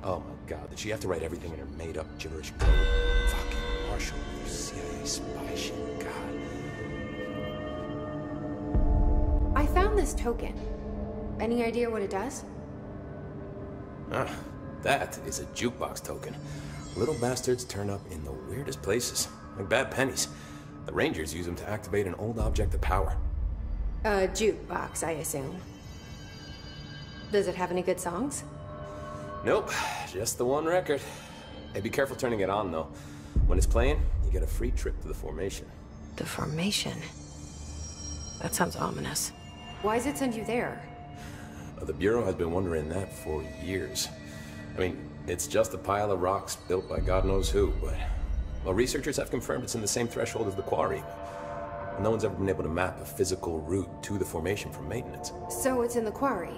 Oh my god, did she have to write everything in her made-up gibberish code? Fucking Marshall, you CIA spy shit, god. I found this token. Any idea what it does? Ah, that is a jukebox token. Little bastards turn up in the weirdest places, like bad pennies. The Rangers use them to activate an old object of power. A jukebox, I assume. Does it have any good songs? Nope, just the one record. Hey, be careful turning it on, though. When it's playing, you get a free trip to the formation. The formation? That sounds ominous. Why does it send you there? The Bureau has been wondering that for years. I mean, it's just a pile of rocks built by God knows who, but... Well, researchers have confirmed it's in the same threshold as the quarry. No one's ever been able to map a physical route to the formation from maintenance. So it's in the quarry.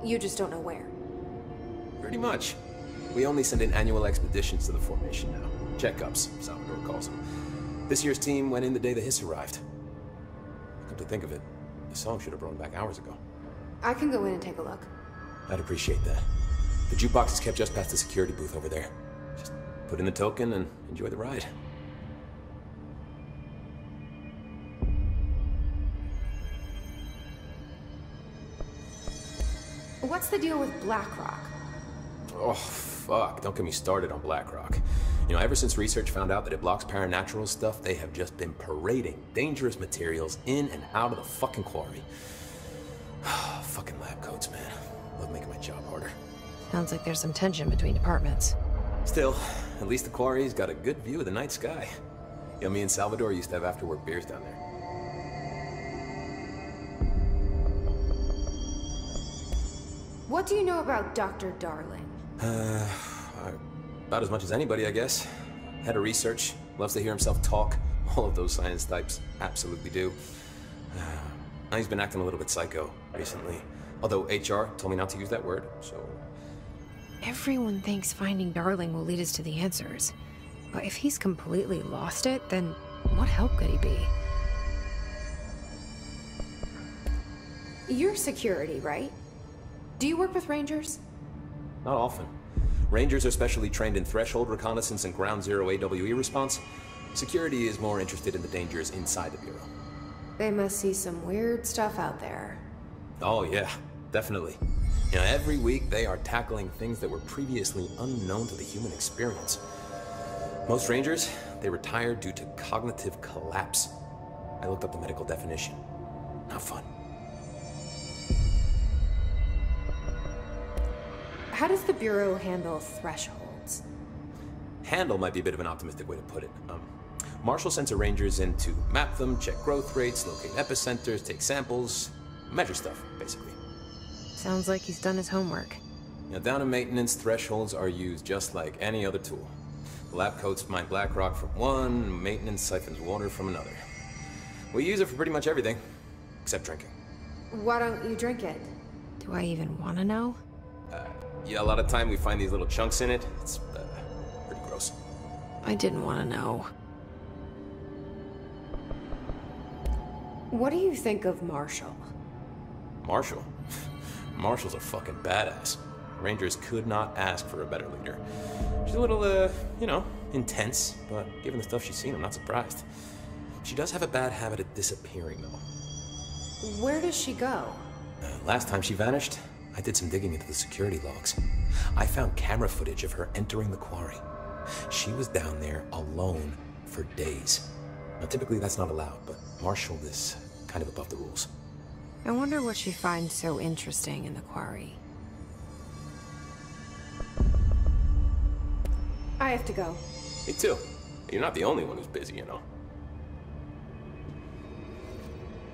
You just don't know where. Pretty much. We only send in annual expeditions to the formation now. Checkups, Salvador calls them. This year's team went in the day the hiss arrived. Come to think of it, the song should have brought back hours ago. I can go in and take a look. I'd appreciate that. The jukebox is kept just past the security booth over there. Just put in the token and enjoy the ride. What's the deal with BlackRock? Oh, fuck. Don't get me started on BlackRock. You know, ever since research found out that it blocks paranatural stuff, they have just been parading dangerous materials in and out of the fucking quarry. Fucking lab coats, man. Love making my job harder. Sounds like there's some tension between departments. Still, at least the quarry's got a good view of the night sky. You know, me and Salvador used to have after-work beers down there. What do you know about Dr. Darling? About as much as anybody, I guess. Head of research, loves to hear himself talk. All of those science types absolutely do. He's been acting a little bit psycho recently. Although HR told me not to use that word, so... Everyone thinks finding Darling will lead us to the answers. But if he's completely lost it, then what help could he be? You're security, right? Do you work with Rangers? Not often. Rangers are specially trained in threshold reconnaissance and ground zero AWE response. Security is more interested in the dangers inside the Bureau. They must see some weird stuff out there. Oh yeah, definitely. You know, every week they are tackling things that were previously unknown to the human experience. Most Rangers, they retire due to cognitive collapse. I looked up the medical definition. Not fun. How does the Bureau handle thresholds? Handle might be a bit of an optimistic way to put it. Marshall sends her Rangers in to map them, check growth rates, locate epicenters, take samples, measure stuff, basically. Sounds like he's done his homework. Now, down in maintenance, thresholds are used just like any other tool. The lab coats mine black rock from one, maintenance siphons water from another. We use it for pretty much everything, except drinking. Why don't you drink it? Do I even want to know? Yeah, a lot of time we find these little chunks in it. It's pretty gross. I didn't want to know. What do you think of Marshall? Marshall? Marshall's a fucking badass. Rangers could not ask for a better leader. She's a little, you know, intense, but given the stuff she's seen, I'm not surprised. She does have a bad habit of disappearing, though. Where does she go? Last time she vanished, I did some digging into the security logs. I found camera footage of her entering the quarry. She was down there alone for days. Now, typically that's not allowed, but Marshall is kind of above the rules. I wonder what she finds so interesting in the quarry. I have to go. Me too. You're not the only one who's busy, you know.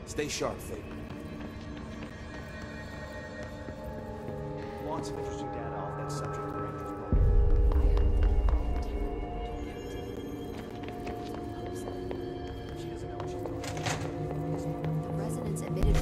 Stay sharp, Faith. Want some interesting data off that subject, Rangers. The residents emitted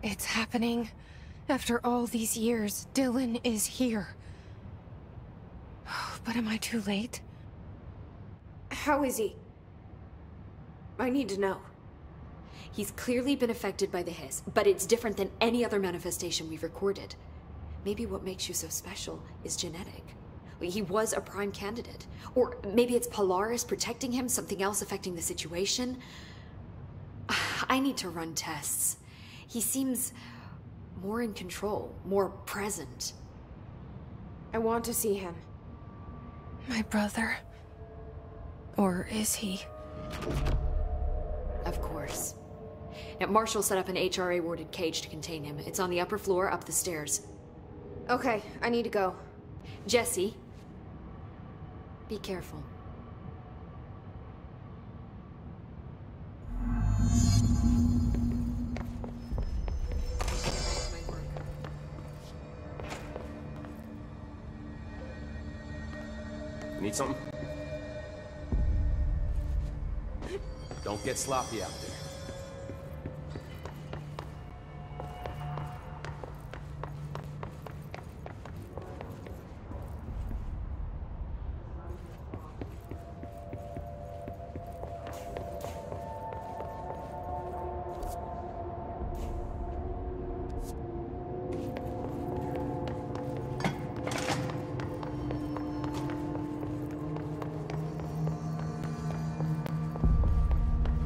It's happening. After all these years, Dylan is here. But am I too late? How is he? I need to know. He's clearly been affected by the hiss, but it's different than any other manifestation we've recorded. Maybe what makes you so special is genetic. He was a prime candidate. Or maybe it's Polaris protecting him, something else affecting the situation. I need to run tests. He seems more in control, more present. I want to see him. My brother. Or is he? Of course. Now, Marshall set up an HRA-warded cage to contain him. It's on the upper floor, up the stairs. Okay, I need to go. Jesse, be careful. Need something? Don't get sloppy out there.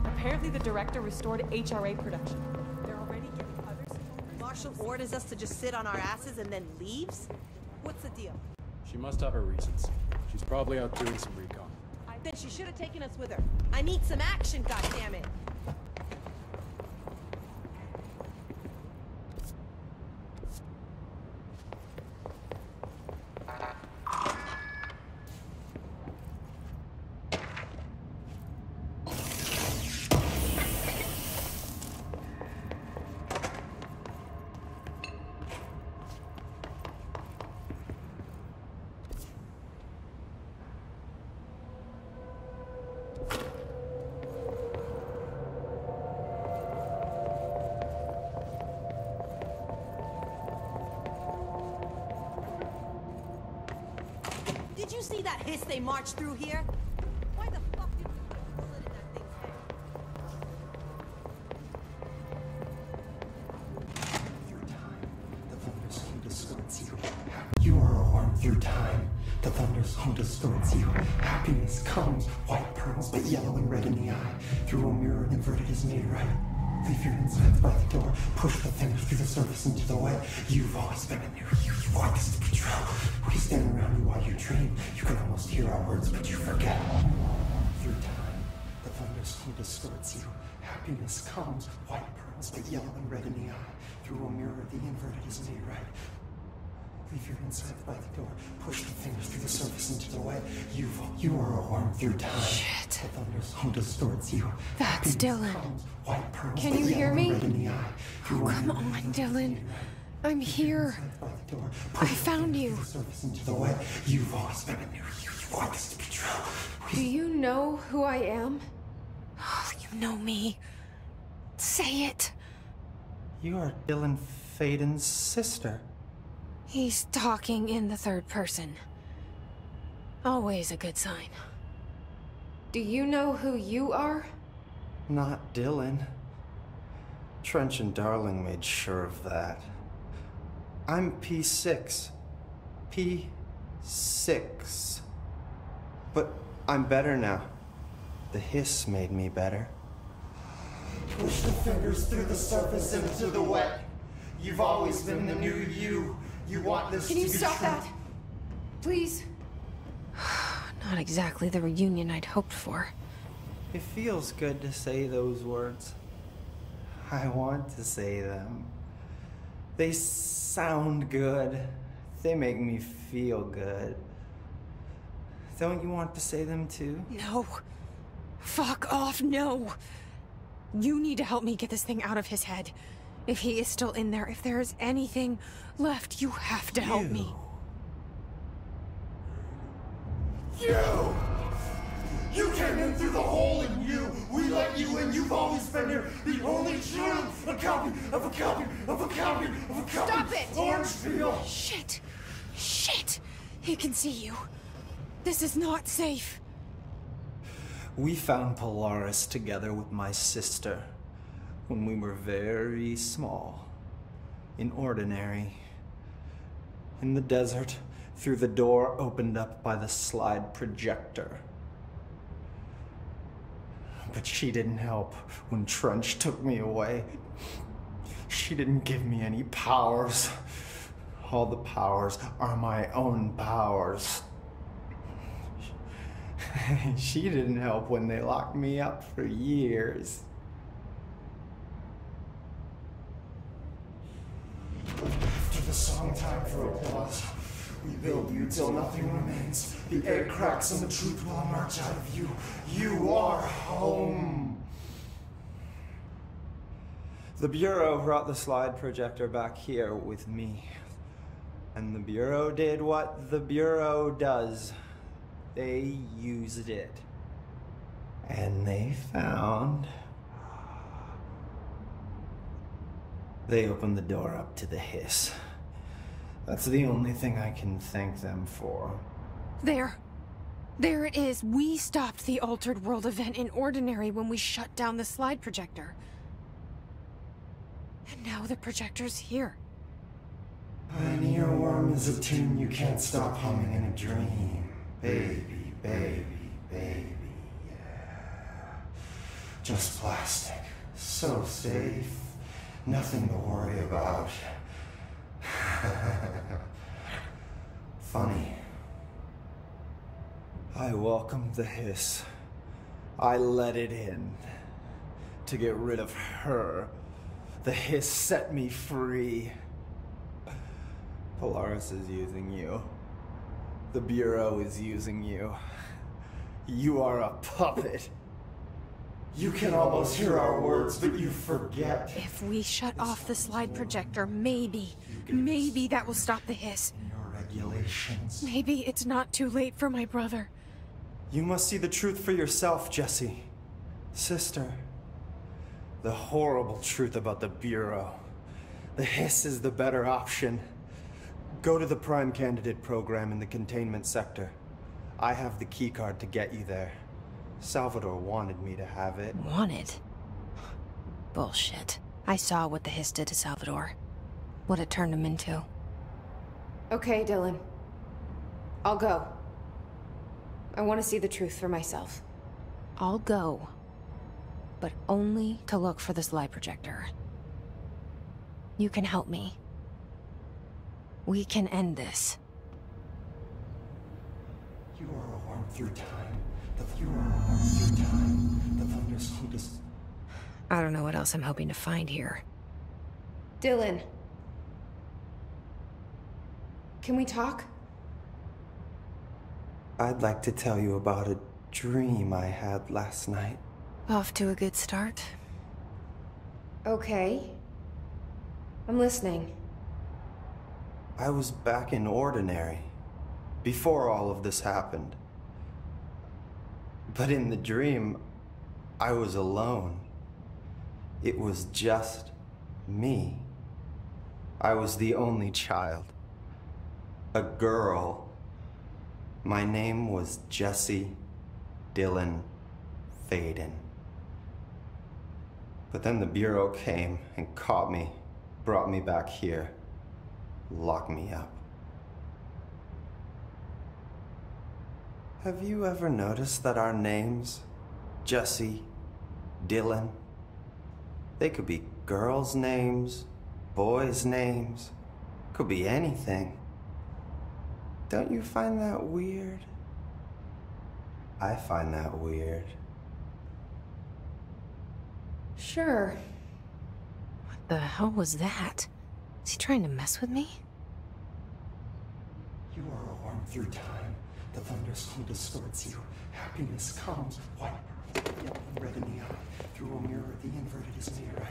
Apparently the director restored HRA production. They're already getting other ciphers. Marshall orders us to just sit on our asses and then leaves? What's the deal? She must have her reasons. She's probably out doing some recon. Then she should have taken us with her. I need some action, goddammit! Did you see that hiss they marched through here? Why the fuck did we put a bullet in that thing's head? Through time, the thunders hum distorts you. You are a worm through time. The thunders hum distorts you. Happiness comes, white pearls, but yellow and red in the eye. Through a mirror inverted is made right. Leave your insides by the door. Push the fingers through the surface into the wet. You've always been a new you. You want this to be true. We stand around you while you dream. You can almost hear our words, but you forget. Through time, the thunders hum distorts you. Happiness comes, white pearls, but yellow and red in the eye. Through a mirror, the inverted is made right. Leave your insides by the door. Push the fingers through the surface into the wet. You are a worm through time. Shit. The thunders hum distorts you. That's Happiness Dylan. comes, white pearls, Can but you yellow hear and me? red in the eye. Through Oh, a come mirror, on, the inverted is Dylan. made right. I'm here. I found you. Into the way. You've always been a new you. You want this to be true. Do you know who I am? Oh, you know me. Say it. You are Dylan Fadens' sister. He's talking in the third person. Always a good sign. Do you know who you are? Not Dylan. Trench and Darling made sure of that. I'm P6. P6. But I'm better now. The hiss made me better. Push the fingers through the surface into the wet. You've always been the new you. You want this Can to you be stop true. that? Please? Not exactly the reunion I'd hoped for. It feels good to say those words. I want to say them. They sound good. They make me feel good. Don't you want to say them too? No. Fuck off, no. You need to help me get this thing out of his head. If he is still in there, if there is anything left, you have to help me. You! You came in through the hole in you! We let you in, you've always been here! The only true Stop it! Orange peel! Shit! Shit! He can see you. This is not safe. We found Polaris together with my sister when we were very small, in Ordinary, in the desert, through the door opened up by the slide projector. But she didn't help when Trench took me away. She didn't give me any powers. All the powers are my own powers. She didn't help when they locked me up for years. After the song, time for applause. We build you till nothing remains. The air cracks and the truth will emerge out of you. You are home. The Bureau brought the slide projector back here with me. And the Bureau did what the Bureau does. They used it. And they found... They opened the door up to the hiss. That's the only thing I can thank them for. There. There it is. We stopped the Altered World event in Ordinary when we shut down the slide projector. And now the projector's here. An earworm is a tune you can't stop humming in a dream. Baby, baby, baby, yeah. Just plastic. So safe. Nothing to worry about. Funny. I welcomed the hiss. I let it in. To get rid of her. The hiss set me free. Polaris is using you. The Bureau is using you. You are a puppet. You can almost hear our words, but you forget. If we shut off the slide projector, maybe that will stop the hiss. Your regulations. Maybe it's not too late for my brother. You must see the truth for yourself, Jesse. Sister. The horrible truth about the Bureau. The hiss is the better option. Go to the Prime Candidate program in the containment sector. I have the keycard to get you there. Salvador wanted me to have it. Wanted? Bullshit. I saw what the hiss did to Salvador. What it turned him into. Okay, Dylan. I'll go. I want to see the truth for myself. I'll go. But only to look for the slide projector. You can help me. We can end this. You are a worm through time. You are a worm through time. The thunders who just... I don't know what else I'm hoping to find here. Dylan. Can we talk? I'd like to tell you about a dream I had last night. Off to a good start. Okay. I'm listening. I was back in Ordinary, before all of this happened. But in the dream, I was alone. It was just me. I was the only child. A girl. My name was Jesse Dylan Faden. But then the Bureau came and caught me, brought me back here, locked me up. Have you ever noticed that our names, Jesse, Dylan, they could be girls' names, boys' names, could be anything. Don't you find that weird? I find that weird. Sure. What the hell was that? Is he trying to mess with me? You are a worm through time. The thunderstorm distorts you. Happiness comes. White, yellow, and red in the eye. Through a mirror, the inverted is near.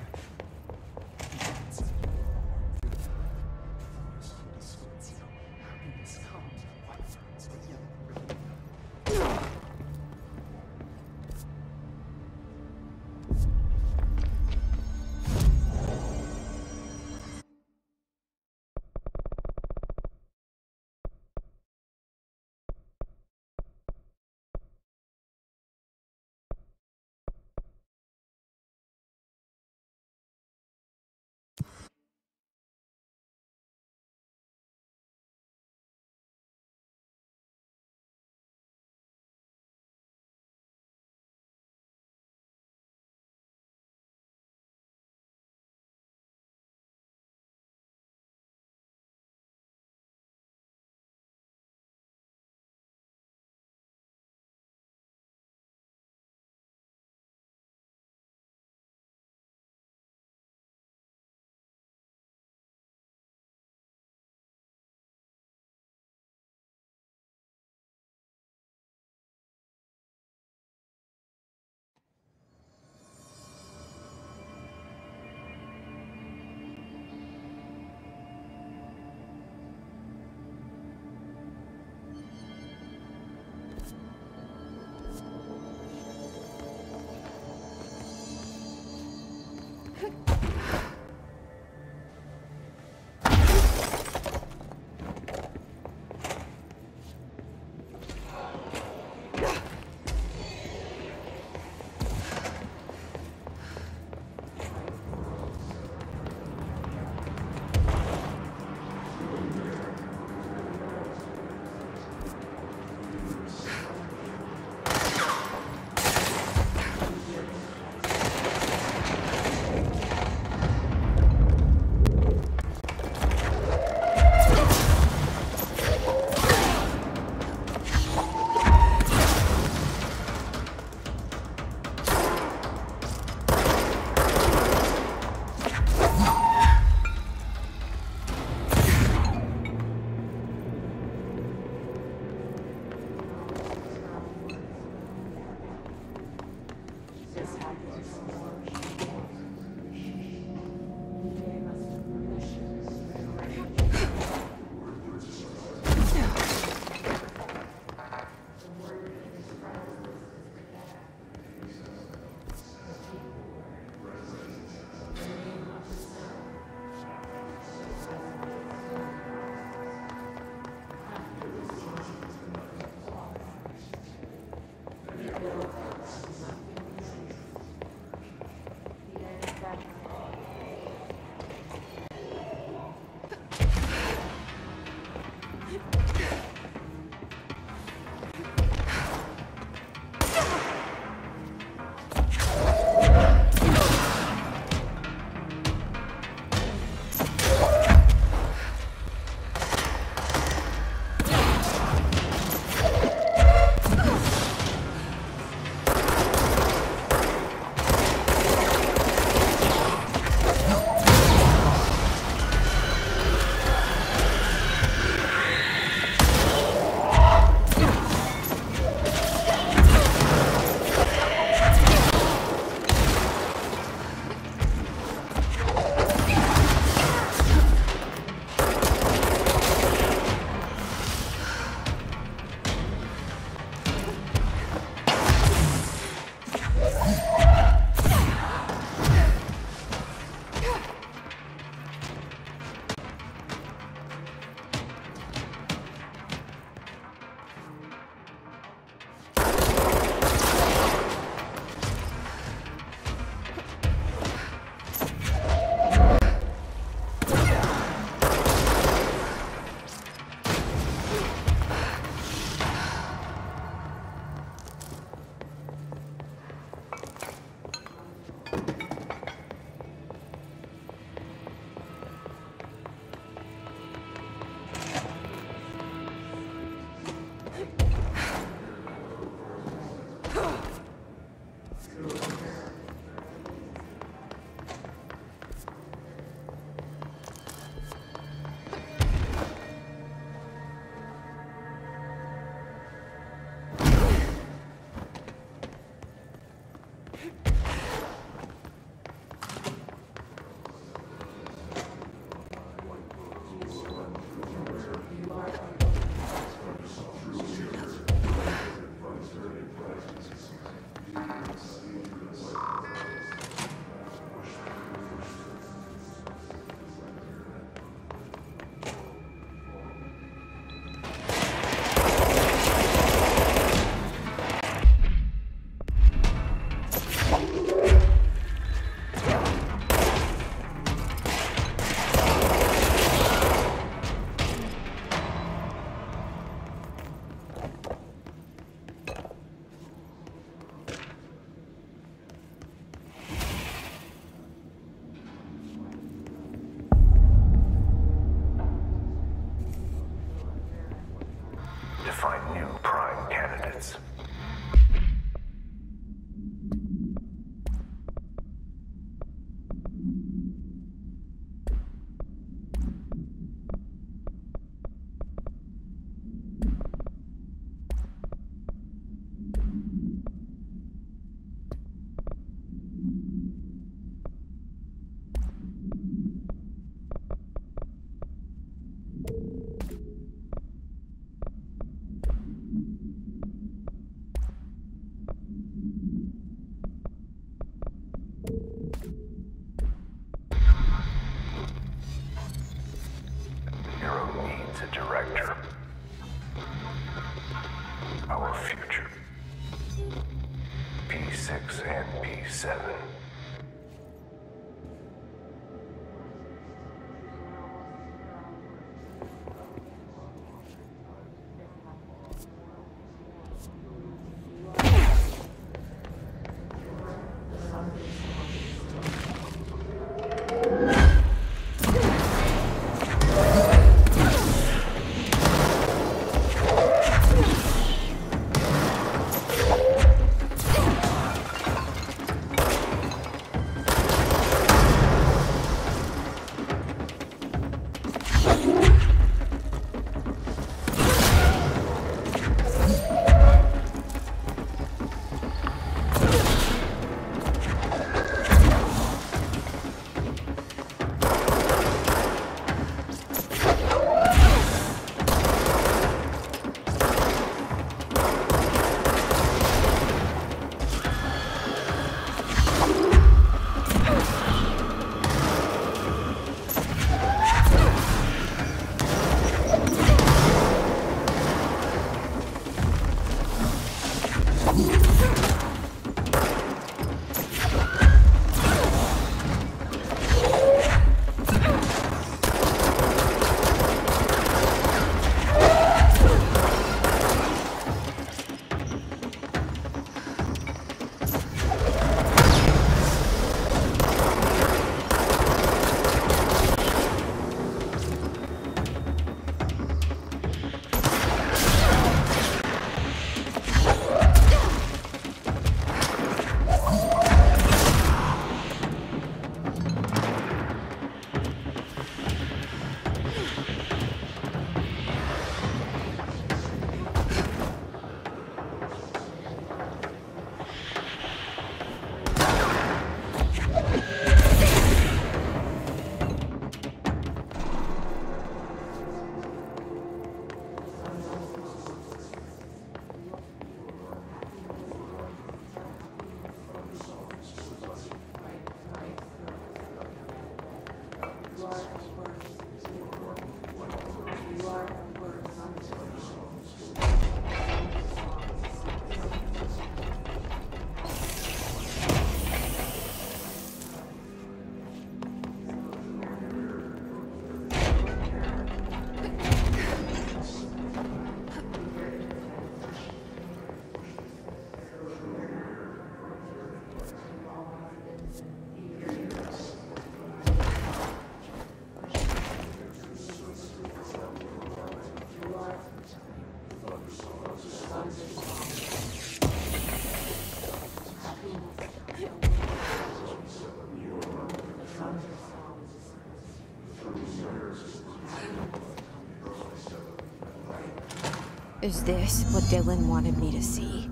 Is this what Dylan wanted me to see?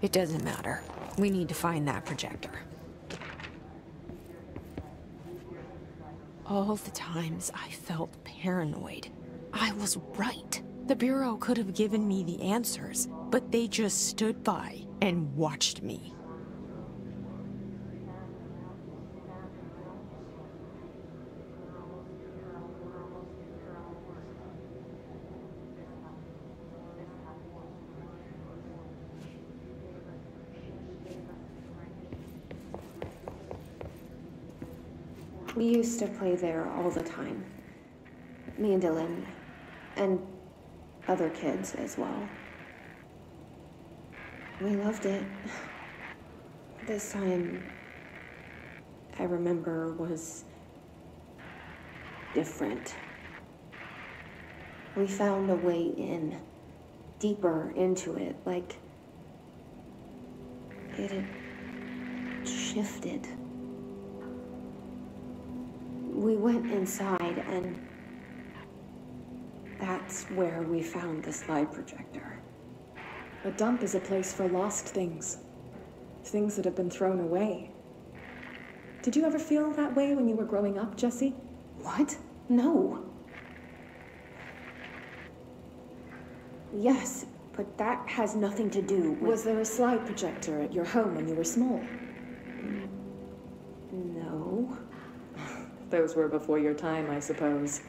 It doesn't matter. We need to find that projector. All the times I felt paranoid, I was right. The Bureau could have given me the answers, but they just stood by and watched me. We used to play there all the time. Me and Dylan, and other kids as well. We loved it. This time, I remember, was different. We found a way in, deeper into it, like it had shifted. We went inside, and that's where we found the slide projector. A dump is a place for lost things. Things that have been thrown away. Did you ever feel that way when you were growing up, Jesse? What? No. Yes, but that has nothing to do with... Was there a slide projector at your home when you were small? No. Those were before your time, I suppose.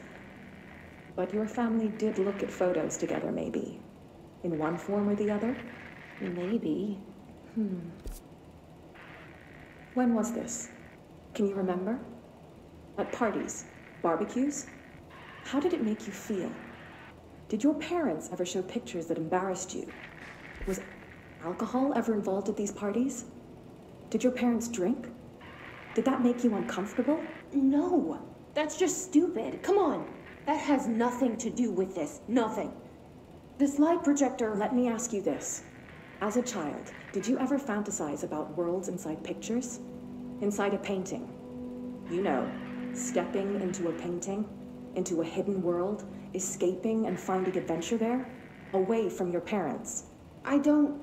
But your family did look at photos together, maybe. In one form or the other? Maybe. When was this? Can you remember? At parties? Barbecues? How did it make you feel? Did your parents ever show pictures that embarrassed you? Was alcohol ever involved at these parties? Did your parents drink? Did that make you uncomfortable? No. That's just stupid. Come on. That has nothing to do with this. Nothing. The slide projector, let me ask you this. As a child, did you ever fantasize about worlds inside pictures? Inside a painting? You know, stepping into a painting, into a hidden world, escaping and finding adventure there, away from your parents. I don't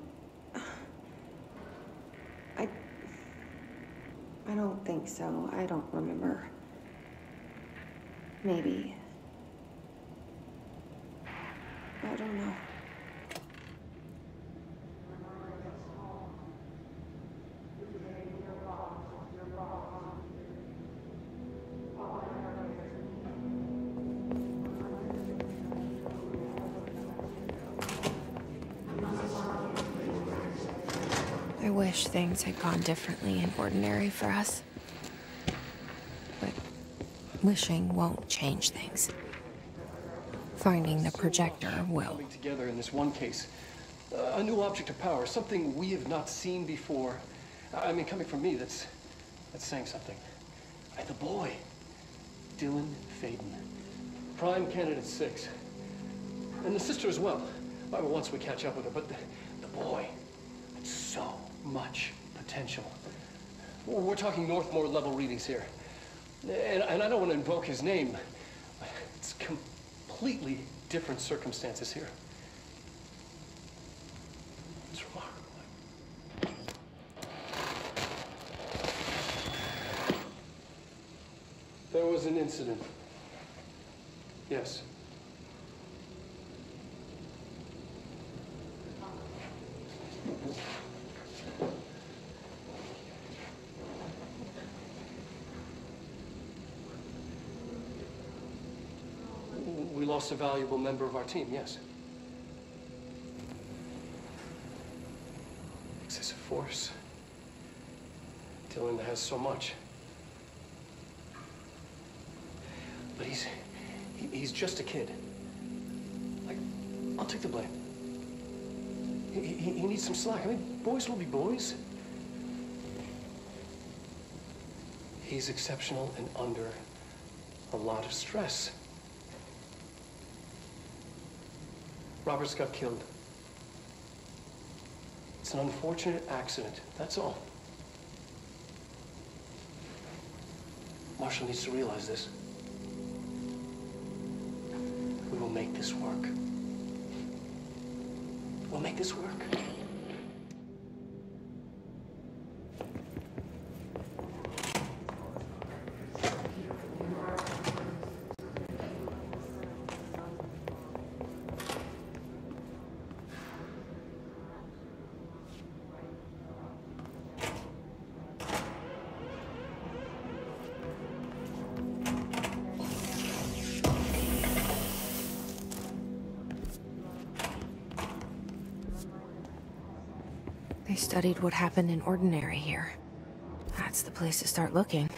think so. I don't remember. Maybe. I don't know. I wish things had gone differently in Ordinary for us. But wishing won't change things. Finding the projector will. Coming together in this one case. A new object of power, something we have not seen before. I mean, coming from me, that's saying something. And the boy, Dylan Faden, prime candidate 6. And the sister as well. Well, once we catch up with her, but the boy, so much potential. We're talking Northmore level readings here. And I don't want to invoke his name. It's completely different circumstances here. It's remarkable. There was an incident. Yes. lost a valuable member of our team, yes. Excessive force. Dylan has so much. But he's just a kid. Like, I'll take the blame. He needs some slack. I mean, boys will be boys. He's exceptional and under a lot of stress. Robert's got killed. It's an unfortunate accident, that's all. Marshall needs to realize this. We will make this work. We'll make this work. They studied what happened in Ordinary here. That's the place to start looking.